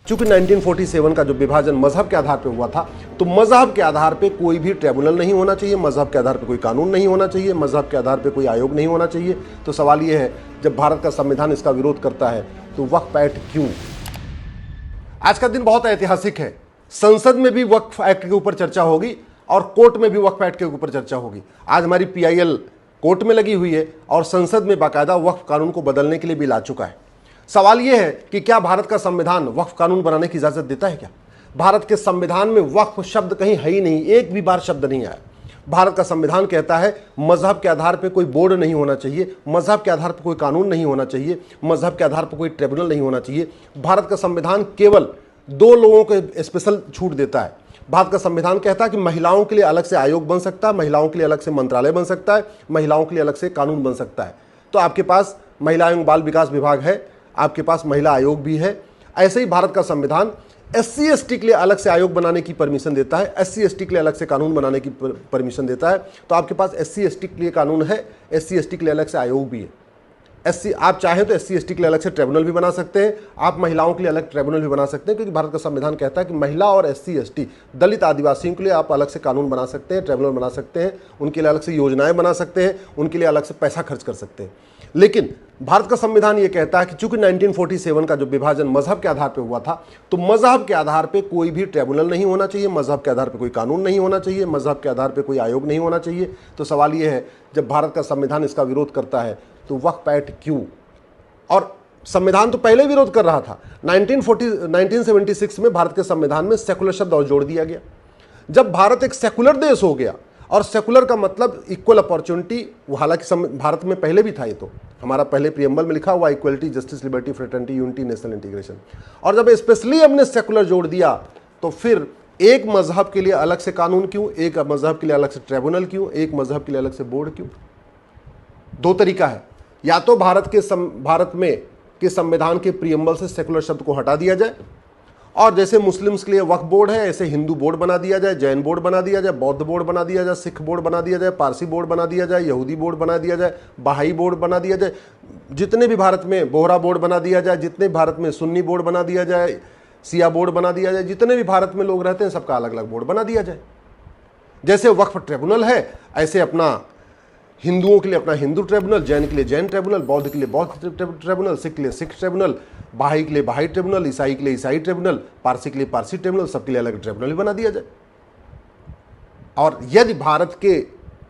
चूंकि 1947 का जो विभाजन मजहब के आधार पर हुआ था, तो मजहब के आधार पर कोई भी ट्रिब्यूनल नहीं होना चाहिए, मजहब के आधार पर कोई कानून नहीं होना चाहिए, मजहब के आधार पर कोई आयोग नहीं होना चाहिए। तो सवाल यह है, जब भारत का संविधान इसका विरोध करता है तो वक्फ एक्ट क्यों? आज का दिन बहुत ऐतिहासिक है। संसद में भी वक्फ एक्ट के ऊपर चर्चा होगी और कोर्ट में भी वक्फ एक्ट के ऊपर चर्चा होगी। आज हमारी PIL कोर्ट में लगी हुई है और संसद में बाकायदा वक्फ कानून को बदलने के लिए बिल आ चुका है। सवाल यह है कि क्या भारत का संविधान वक्फ कानून बनाने की इजाजत देता है? क्या भारत के संविधान में वक्फ शब्द कहीं है ही नहीं, एक भी बार शब्द नहीं आया। भारत का संविधान कहता है मजहब के आधार पर कोई बोर्ड नहीं होना चाहिए, मजहब के आधार पर कोई कानून नहीं होना चाहिए, मजहब के आधार पर कोई ट्रिब्यूनल नहीं होना चाहिए। भारत का संविधान केवल 2 लोगों को स्पेशल छूट देता है। भारत का संविधान कहता है कि महिलाओं के लिए अलग से आयोग बन सकता है, महिलाओं के लिए अलग से मंत्रालय बन सकता है, महिलाओं के लिए अलग से कानून बन सकता है। तो आपके पास महिला एवं बाल विकास विभाग है, आपके पास महिला आयोग भी है। ऐसे ही भारत का संविधान SC ST के लिए अलग से आयोग बनाने की परमिशन देता है, SC ST के लिए अलग से कानून बनाने की परमिशन देता है। तो आपके पास SC ST के लिए कानून है, SC ST के लिए अलग से आयोग भी है। आप चाहें तो SC ST के लिए अलग से ट्रिब्यूनल भी बना सकते हैं, आप महिलाओं के लिए अलग ट्रिब्यूनल भी बना सकते हैं, क्योंकि भारत का संविधान कहता है कि महिला और SC ST दलित आदिवासियों के लिए आप अलग से कानून बना सकते हैं, ट्रिब्यूनल बना सकते हैं, उनके लिए अलग से योजनाएं बना सकते हैं, उनके लिए अलग से पैसा खर्च कर सकते हैं। लेकिन भारत का संविधान ये कहता है कि चूंकि 1947 का जो विभाजन मजहब के आधार पर हुआ था, तो मजहब के आधार पर कोई भी ट्रिब्यूनल नहीं होना चाहिए, मजहब के आधार पर कोई कानून नहीं होना चाहिए, मजहब के आधार पर कोई आयोग नहीं होना चाहिए। तो सवाल यह है, जब भारत का संविधान इसका विरोध करता है तो वक्फ एक्ट क्यों? और संविधान तो पहले विरोध कर रहा था। 1976 में भारत के संविधान में सेकुलर शब्द और जोड़ दिया गया। जब भारत एक सेकुलर देश हो गया, और सेकुलर का मतलब इक्वल अपॉर्चुनिटी, हालांकि भारत में पहले भी था, ये तो हमारा पहले प्रीएम्बल में लिखा हुआ equality, justice, liberty, fraternity, unity, national integration. और जब स्पेशली हमने सेकुलर जोड़ दिया, तो फिर एक मजहब के लिए अलग से कानून क्यों, एक मजहब के लिए अलग से ट्रिब्यूनल क्यों, एक मजहब के लिए अलग से बोर्ड क्यों? 2 तरीका है, या तो भारत में के संविधान के प्रीएम्बल से सेकुलर शब्द को हटा दिया जाए, और जैसे मुस्लिम्स के लिए वक्फ बोर्ड है, ऐसे हिंदू बोर्ड बना दिया जाए, जैन बोर्ड बना दिया जाए, बौद्ध बोर्ड बना दिया जाए, सिख बोर्ड बना दिया जाए, पारसी बोर्ड बना दिया जाए, यहूदी बोर्ड बना दिया जाए, बहाई बोर्ड बना दिया जाए, जितने भी भारत में बोहरा बोर्ड बना दिया जाए, जितने भारत में सुन्नी बोर्ड बना दिया जाए, सिया बोर्ड बना दिया जाए, जितने भी भारत में लोग रहते हैं सबका अलग अलग बोर्ड बना दिया जाए। जैसे वक्फ ट्रिब्यूनल है, ऐसे अपना हिंदुओं के लिए अपना हिंदू ट्रिब्यूनल, जैन के लिए जैन ट्रिब्यूनल, बौद्ध के लिए बौद्ध ट्रिब्यूनल, सिख के लिए सिख ट्रिब्यूनल, बहाई के लिए बहाई ट्रिब्यूनल, ईसाई के लिए ईसाई ट्रिब्यूनल, पारसी के लिए पारसी ट्रिब्यूनल, सबके लिए अलग ट्रिब्यूनल बना दिया जाए। और यदि भारत के,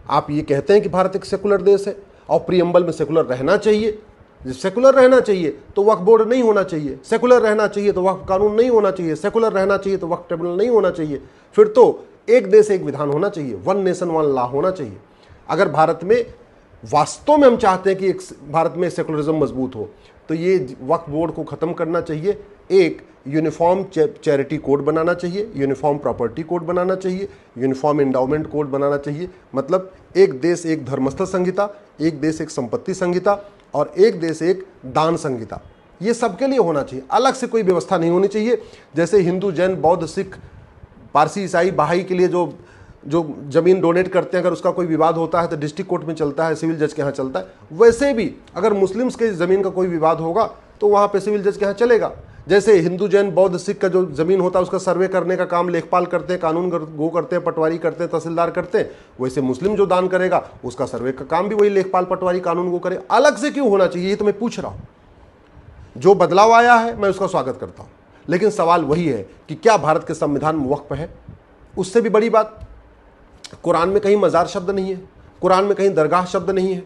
आप ये कहते हैं कि भारत एक सेकुलर देश है और प्रीएम्बल में सेकुलर रहना चाहिए, सेकुलर रहना चाहिए तो वक्फ बोर्ड नहीं होना चाहिए, सेकुलर रहना चाहिए तो वक्फ कानून नहीं होना चाहिए, सेकुलर रहना चाहिए तो वक्फ ट्रिब्यूनल नहीं होना चाहिए, फिर तो एक देश एक विधान होना चाहिए, 1 नेशन 1 लॉ होना चाहिए। अगर भारत में वास्तव में हम चाहते हैं कि एक भारत में सेकुलरिज्म मजबूत हो, तो ये वक्फ बोर्ड को ख़त्म करना चाहिए। एक यूनिफॉर्म चैरिटी कोड बनाना चाहिए, यूनिफॉर्म प्रॉपर्टी कोड बनाना चाहिए, यूनिफॉर्म एंडाउमेंट कोड बनाना चाहिए। मतलब एक देश एक धर्मस्थल संहिता, एक देश एक संपत्ति संहिता, और एक देश एक दान संहिता, ये सबके लिए होना चाहिए। अलग से कोई व्यवस्था नहीं होनी चाहिए। जैसे हिंदू, जैन, बौद्ध, सिख, पारसी, ईसाई, बहाई के लिए जो ज़मीन डोनेट करते हैं, अगर उसका कोई विवाद होता है तो डिस्ट्रिक्ट कोर्ट में चलता है, सिविल जज के यहाँ चलता है। वैसे भी अगर मुस्लिम्स के ज़मीन का कोई विवाद होगा तो वहाँ पे सिविल जज के यहाँ चलेगा। जैसे हिंदू, जैन, बौद्ध, सिख का जो ज़मीन होता है उसका सर्वे करने का काम लेखपाल करते हैं, कानून गो करते हैं, पटवारी करते हैं, तहसीलदार करते हैं, वैसे मुस्लिम जो दान करेगा उसका सर्वे का काम भी वही लेखपाल, पटवारी, कानून गो करे। अलग से क्यों होना चाहिए, ये तो मैं पूछ रहा हूँ। जो बदलाव आया है मैं उसका स्वागत करता हूँ, लेकिन सवाल वही है कि क्या भारत के संविधान में वक्फ है? उससे भी बड़ी बात, कुरान में कहीं मज़ार शब्द नहीं है, कुरान में कहीं दरगाह शब्द नहीं है,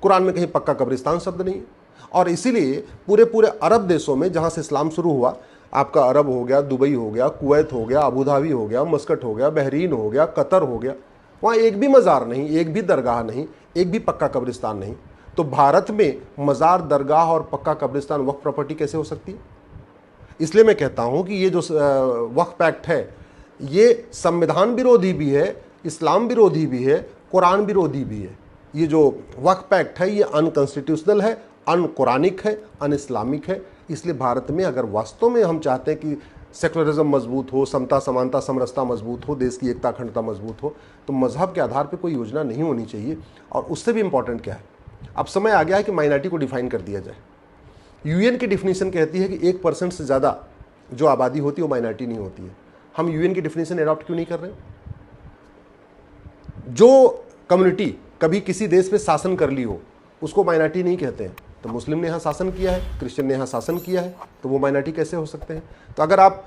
कुरान में कहीं पक्का कब्रिस्तान शब्द नहीं है। और इसीलिए पूरे अरब देशों में जहाँ से इस्लाम शुरू हुआ, आपका अरब हो गया, दुबई हो गया, कुवैत हो गया, अबू धाबी हो गया, मस्कट हो गया, बहरीन हो गया, कतर हो गया, वहाँ एक भी मज़ार नहीं, एक भी दरगाह नहीं, एक भी पक्का कब्रिस्तान नहीं। तो भारत में मज़ार, दरगाह और पक्का कब्रिस्तान वक्फ प्रॉपर्टी कैसे हो सकती है? इसलिए मैं कहता हूँ कि ये जो वक्फ एक्ट है, ये संविधान विरोधी भी है, इस्लाम विरोधी भी है, कुरान विरोधी भी है। ये जो वक्फ एक्ट है ये अनकॉन्स्टिट्यूशनल है, अनकुरानिक है, अन इस्लामिक है। इसलिए भारत में अगर वास्तव में हम चाहते हैं कि सेकुलरिज्म मजबूत हो, समता, समानता, समरसता मजबूत हो, देश की एकता, अखंडता मजबूत हो, तो मजहब के आधार पर कोई योजना नहीं होनी चाहिए। और उससे भी इम्पॉर्टेंट क्या है, अब समय आ गया है कि माइनॉरिटी को डिफाइन कर दिया जाए। यूएन की डिफिनीशन कहती है कि 1% से ज़्यादा जो आबादी होती है वो माइनॉरिटी नहीं होती है। हम यूएन की डिफिनेशन अडॉप्ट क्यों नहीं कर रहे? जो कम्युनिटी कभी किसी देश पे शासन कर ली हो उसको माइनॉरिटी नहीं कहते हैं। तो मुस्लिम ने यहाँ शासन किया है, क्रिश्चियन ने यहाँ शासन किया है, तो वो माइनॉरिटी कैसे हो सकते हैं? तो अगर आप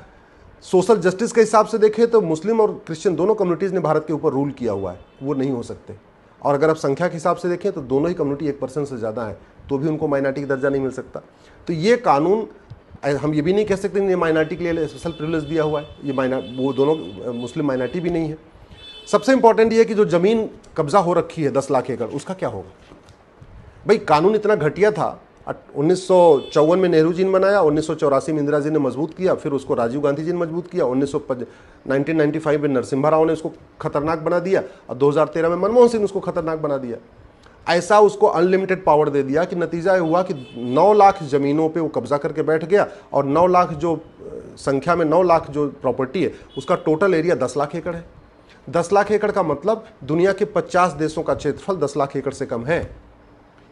सोशल जस्टिस के हिसाब से देखें तो मुस्लिम और क्रिश्चियन दोनों कम्युनिटीज़ ने भारत के ऊपर रूल किया हुआ है, वो नहीं हो सकते। और अगर आप संख्या के हिसाब से देखें तो दोनों ही कम्युनिटी 1% से ज़्यादा है, तो भी उनको माइनॉरिटी का दर्जा नहीं मिल सकता। तो ये कानून, हम ये भी नहीं कह सकते ये माइनॉरिटी के लिए स्पेशल प्रिविलेज दिया हुआ है, ये वो दोनों मुस्लिम माइनॉरिटी भी नहीं है। सबसे इंपॉर्टेंट ये है कि जो ज़मीन कब्जा हो रखी है 10 लाख एकड़, उसका क्या होगा? भाई कानून इतना घटिया था, 1954 में नेहरू जी ने बनाया, 1984 में इंदिरा जी ने मजबूत किया, फिर उसको राजीव गांधी जी ने मजबूत किया, 1995 में नरसिम्हा राव ने उसको खतरनाक बना दिया, और 2013 में मनमोहन सिंह ने उसको खतरनाक बना दिया। ऐसा उसको अनलिमिटेड पावर दे दिया कि नतीजा हुआ कि 9 लाख ज़मीनों पे वो कब्जा करके बैठ गया, और 9 लाख जो संख्या में 9 लाख जो प्रॉपर्टी है उसका टोटल एरिया 10 लाख एकड़ है। 10 लाख एकड़ का मतलब दुनिया के 50 देशों का क्षेत्रफल 10 लाख एकड़ से कम है।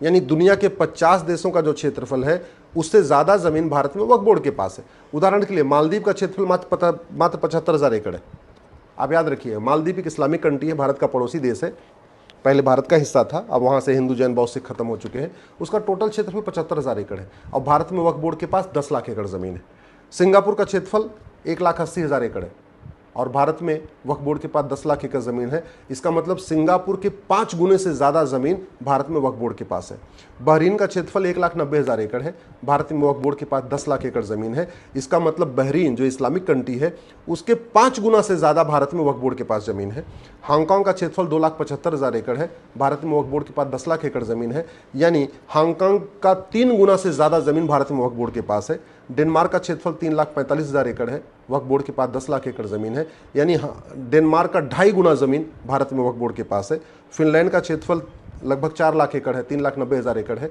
यानी दुनिया के 50 देशों का जो क्षेत्रफल है उससे ज़्यादा ज़मीन भारत में वक्फ बोर्ड के पास है। उदाहरण के लिए मालदीव का क्षेत्रफल मात्र 75,000 एकड़ है। आप याद रखिए, मालदीव एक इस्लामिक कंट्री है, भारत का पड़ोसी देश है, पहले भारत का हिस्सा था, अब वहाँ से हिंदू जैन बौद्ध सिख खत्म हो चुके हैं। उसका टोटल क्षेत्रफल 75,000 एकड़ है, और भारत में वक्फ बोर्ड के पास 10 लाख एकड़ ज़मीन है। सिंगापुर का क्षेत्रफल 1,80,000 एकड़ है, और भारत में वक्फ बोर्ड के पास 10 लाख एकड़ ज़मीन है। इसका मतलब सिंगापुर के 5 गुने से ज़्यादा ज़मीन भारत में वक्फ बोर्ड के पास है। बहरीन का क्षेत्रफल 1,90,000 एकड़ है, भारत में वक्फ बोर्ड के पास 10 लाख एकड़ ज़मीन है। इसका मतलब बहरीन जो इस्लामिक कंट्री है उसके 5 गुना से ज़्यादा भारत में वक्फ बोर्ड के पास ज़मीन है। हांगकांग का क्षेत्रफल 2,75,000 एकड़ है, भारत में वक्फ बोर्ड के पास 10 लाख एकड़ ज़मीन है, यानी हांगकांग का 3 गुना से ज़्यादा ज़मीन भारत में वक्फ बोर्ड के पास है। डेनमार्क का क्षेत्रफल 3,45,000 एकड़ है, वक्फ बोर्ड के पास 10 लाख एकड़ ज़मीन है, यानी डेनमार्क का 2.5 गुना ज़मीन भारत में वक्फ बोर्ड के पास है। फिनलैंड का क्षेत्रफल लगभग 4 लाख एकड़ है, 3,90,000 एकड़ है,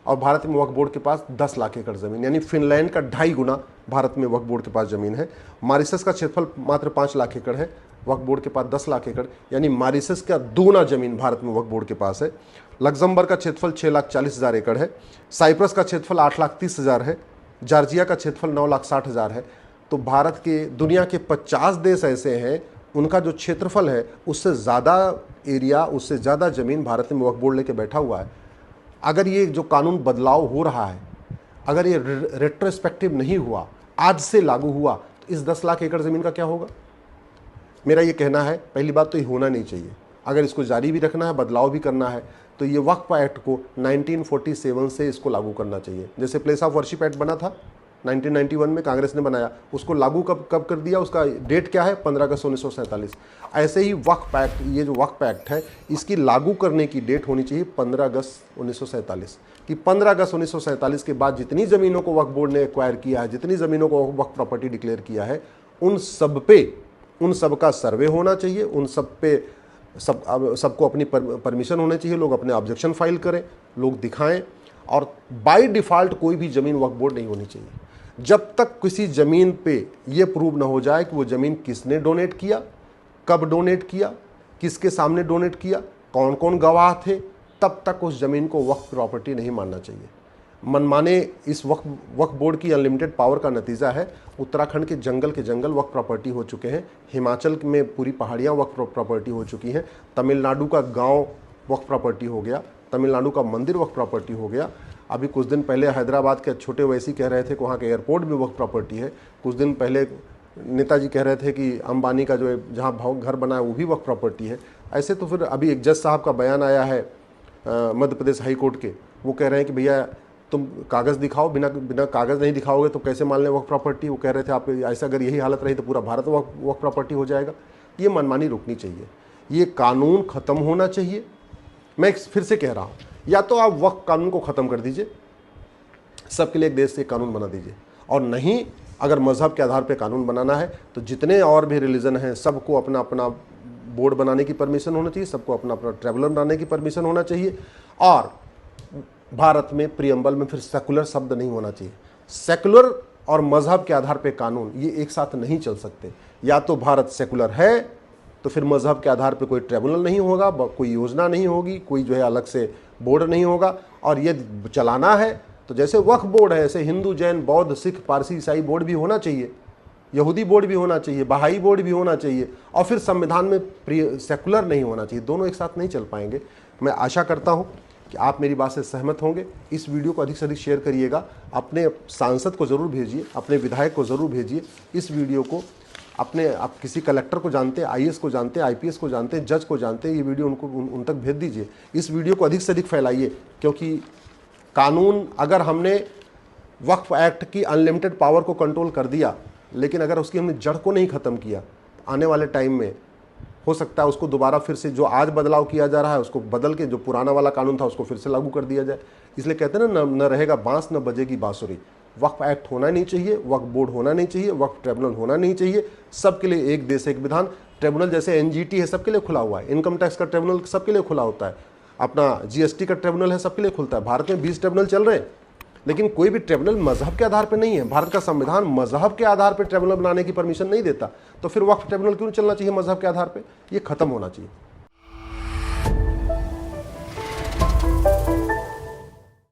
और भारत में वक्फ बोर्ड के पास 10 लाख एकड़ ज़मीन, यानी फिनलैंड का 2.5 गुना भारत में वक्फ बोर्ड के पास ज़मीन है। मॉरिशस का क्षेत्रफल मात्र 5 लाख एकड़ है, वक्फ बोर्ड के पास 10 लाख एकड़, यानी मॉरिशस का 2 गुना ज़मीन भारत में वक्फ बोर्ड के पास है। लग्जमबर्ग का क्षेत्रफल 6,40,000 एकड़ है, साइप्रस का क्षेत्रफल 8,30,000 है, जॉर्जिया का क्षेत्रफल 9,60,000 है। तो भारत के दुनिया के 50 देश ऐसे हैं उनका जो क्षेत्रफल है उससे ज़्यादा एरिया, उससे ज़्यादा ज़मीन भारत में वक्फ बोर्ड लेके बैठा हुआ है। अगर ये जो कानून बदलाव हो रहा है, अगर ये रेट्रोस्पेक्टिव नहीं हुआ, आज से लागू हुआ, तो इस 10 लाख एकड़ ज़मीन का क्या होगा? मेरा ये कहना है, पहली बात तो ये होना नहीं चाहिए। अगर इसको जारी भी रखना है, बदलाव भी करना है, तो ये वक्फ एक्ट को 1947 से इसको लागू करना चाहिए। जैसे प्लेस ऑफ वर्शिप एक्ट बना था 1991 में, कांग्रेस ने बनाया, उसको लागू कब कर दिया, उसका डेट क्या है? 15 अगस्त 1947। ऐसे ही वक्फ एक्ट, ये जो वक्फ एक्ट है इसकी लागू करने की डेट होनी चाहिए 15 अगस्त 1947, कि 15 अगस्त 1947 के बाद जितनी ज़मीनों को वक्फ बोर्ड ने एक्वायर किया है, जितनी ज़मीनों को वक्फ प्रॉपर्टी डिक्लेयर किया है, उन सब का सर्वे होना चाहिए, उन सब पे सबको अपनी परमिशन होनी चाहिए, लोग अपने ऑब्जेक्शन फाइल करें, लोग दिखाएं, और बाय डिफ़ॉल्ट कोई भी ज़मीन वक्फ बोर्ड नहीं होनी चाहिए जब तक किसी ज़मीन पे ये प्रूव ना हो जाए कि वो ज़मीन किसने डोनेट किया, कब डोनेट किया, किसके सामने डोनेट किया, कौन कौन गवाह थे, तब तक उस ज़मीन को वक्फ प्रॉपर्टी नहीं मानना चाहिए। मनमाने इस वक्फ बोर्ड की अनलिमिटेड पावर का नतीजा है उत्तराखंड के जंगल वक्फ प्रॉपर्टी हो चुके हैं, हिमाचल में पूरी पहाड़ियाँ वक्फ प्रॉपर्टी हो चुकी हैं, तमिलनाडु का गांव वक्फ प्रॉपर्टी हो गया, तमिलनाडु का मंदिर वक्फ प्रॉपर्टी हो गया। अभी कुछ दिन पहले हैदराबाद के छोटे वैसी कह रहे थे कि वहाँ के एयरपोर्ट भी वक्फ प्रॉपर्टी है। कुछ दिन पहले नेताजी कह रहे थे कि अंबानी का जो जहाँ घर बना है वो भी वक्फ प्रॉपर्टी है। ऐसे तो फिर अभी एक जज साहब का बयान आया है मध्य प्रदेश हाई कोर्ट के, वो कह रहे हैं कि भैया तुम कागज़ दिखाओ, बिना कागज़ नहीं दिखाओगे तो कैसे मान लें वक्फ प्रॉपर्टी। वो कह रहे थे आप ऐसा अगर यही हालत रही तो पूरा भारत वक्फ प्रॉपर्टी हो जाएगा। ये मनमानी रुकनी चाहिए, ये कानून ख़त्म होना चाहिए। मैं फिर से कह रहा हूँ, या तो आप वक्फ कानून को ख़त्म कर दीजिए, सबके लिए एक देश से कानून बना दीजिए, और नहीं अगर मज़हब के आधार पर कानून बनाना है तो जितने और भी रिलीजन हैं सबको अपना अपना बोर्ड बनाने की परमिशन होना चाहिए, सबको अपना अपना ट्रैवलर बनाने की परमिशन होना चाहिए। और भारत में प्रियम्बल में फिर सेकुलर शब्द नहीं होना चाहिए। सेकुलर और मज़हब के आधार पर कानून ये एक साथ नहीं चल सकते। या तो भारत सेकुलर है तो फिर मज़हब के आधार पर कोई ट्रिब्यूनल नहीं होगा, कोई योजना नहीं होगी, कोई जो है अलग से बोर्ड नहीं होगा, और ये चलाना है तो जैसे वक्फ बोर्ड है, ऐसे हिंदू, जैन, बौद्ध, सिख, पारसी, ईसाई बोर्ड भी होना चाहिए, यहूदी बोर्ड भी होना चाहिए, बहाई बोर्ड भी होना चाहिए, और फिर संविधान में सेकुलर नहीं होना चाहिए। दोनों एक साथ नहीं चल पाएंगे। मैं आशा करता हूं कि आप मेरी बात से सहमत होंगे। इस वीडियो को अधिक से अधिक शेयर करिएगा, अपने सांसद को ज़रूर भेजिए, अपने विधायक को ज़रूर भेजिए। इस वीडियो को आप किसी कलेक्टर को जानते हैं, आईएएस को जानते हैं, आईपीएस को जानते हैं, जज को जानते हैं, ये वीडियो उन तक भेज दीजिए। इस वीडियो को अधिक से अधिक फैलाइए, क्योंकि कानून, अगर हमने वक्फ एक्ट की अनलिमिटेड पावर को कंट्रोल कर दिया, लेकिन अगर उसकी हमने जड़ को नहीं ख़त्म किया, आने वाले टाइम में हो सकता है उसको दोबारा फिर से, जो आज बदलाव किया जा रहा है उसको बदल के जो पुराना वाला कानून था उसको फिर से लागू कर दिया जाए। इसलिए कहते हैं ना, न रहेगा बांस न बजेगी बांसुरी। वक्फ एक्ट होना नहीं चाहिए, वक्फ बोर्ड होना नहीं चाहिए, वक्फ ट्रिब्यूनल होना नहीं चाहिए। सबके लिए एक देश एक विधान। ट्रिब्यूनल जैसे एनजीटी है, सबके लिए खुला हुआ है। इनकम टैक्स का ट्रिब्यूनल सबके लिए खुला होता है। अपना जीएसटी का ट्रिब्यूनल है, सबके लिए खुलता है। भारत में 20 ट्रिब्यूनल चल रहे हैं, लेकिन कोई भी ट्रिब्यूनल मजहब के आधार पर नहीं है। भारत का संविधान मजहब के आधार पर ट्रिब्यूनल बनाने की परमिशन नहीं देता। तो फिर वक्फ ट्रिब्यूनल क्यों चलना चाहिए मजहब के आधार पर? ये खत्म होना चाहिए।